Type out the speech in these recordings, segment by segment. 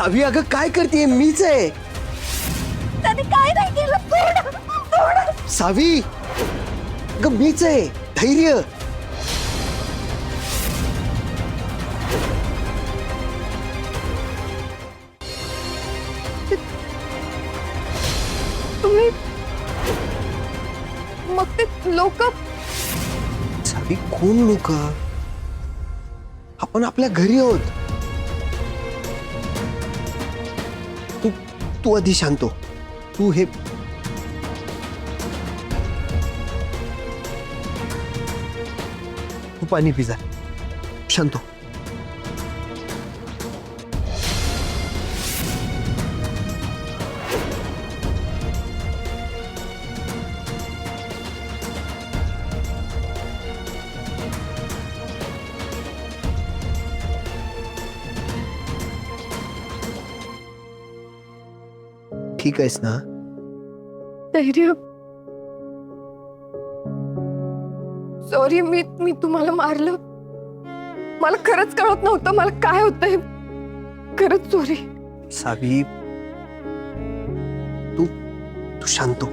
सावी अगं काय करते? मीच आहे. त्याने काय नाही केलं. सावी अगं मीच आहे. धैर्य. तुम्ही मग ते लोक सावी कोण लोक? आपण आपल्या घरी आहोत. तू तू आधी शांत हो. तू हे तू पाणी पिजा. शांत हो. ठीक आहेस ना? धैर्य. सॉरी, मी तुम्हाला मारलं. मला खरंच कळत नव्हतं मला काय होतंय. खरंच सॉरी. सावी तू तू शांत हो.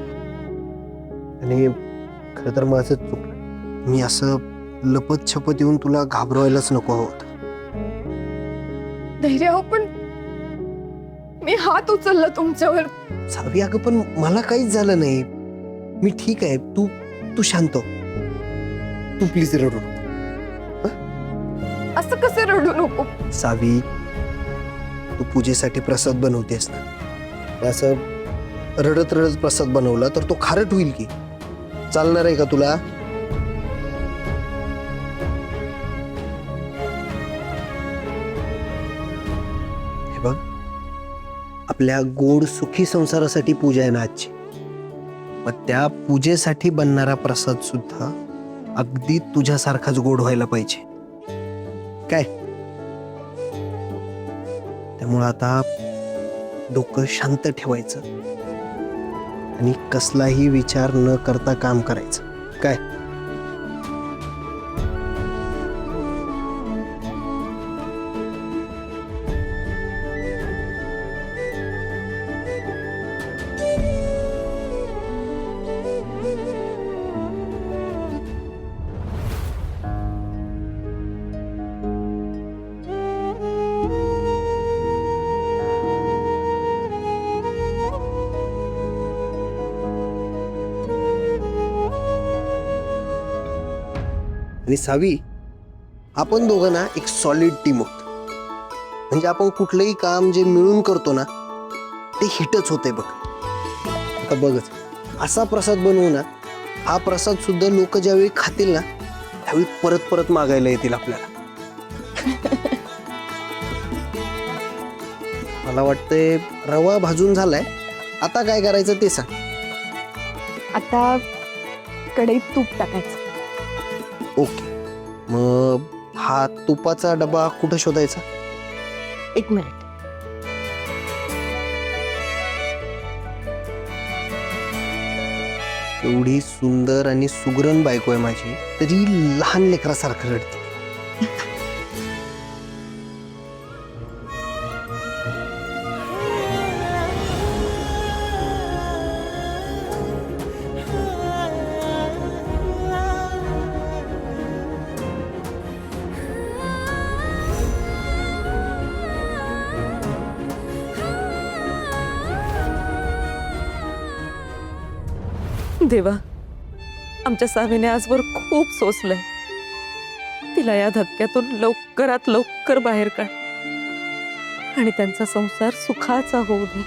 आणि खरं तर माझं चुकलं. मी असं लपत छपत येऊन तुला घाबरवायलाच नको होत. धैर्य हो, पण मी हात उचलला तुमच्यावर. सावी अगं पण मला काहीच झालं नाही. मी ठीक आहे. तू तू शांत हो. तू प्लीज रडू नको. असं कसं रडू नको. सावी तू पूजेसाठी प्रसाद बनवतेस ना. असं रडत रडत प्रसाद बनवला तर तो खारट होईल की. चालणार आहे का तुला? हे बघ, आपल्या गोड सुखी संसारासाठी पूजा आहे ना आजची. मग त्या पूजेसाठी बनणारा प्रसाद सुद्धा अगदी तुझ्यासारखाच गोड व्हायला पाहिजे काय. त्यामुळे आता डोकं शांत ठेवायचं आणि कसलाही विचार न करता काम करायचं काय. आणि सावी, आपण दोघं ना एक सॉलिड टीम होतो. म्हणजे आपण कुठलंही काम जे मिळून करतो ना ते हिटच होते बघ. आता बघच, असा प्रसाद बनवू ना, हा प्रसाद सुद्धा लोक ज्यावेळी खातील ना त्यावेळी परत परत मागायला येतील आपल्याला. मला वाटतंय रवा भाजून झालाय. आता काय करायचं ते सांग. आता कढईत तूप टाकायचं. ओके, मग हा तुपाचा डबा कुठे शोधायचा? 1 मिनिट. एवढी सुंदर आणि सुगरण बायको आहे माझी, तरी लहान लेकरासारखं रडते. देवा, आमच्या सावीने आजवर खूप सोसलंय. तिला या धक्क्यातून लवकरात लवकर बाहेर काढ आणि त्यांचा संसार सुखाचा होऊ दे.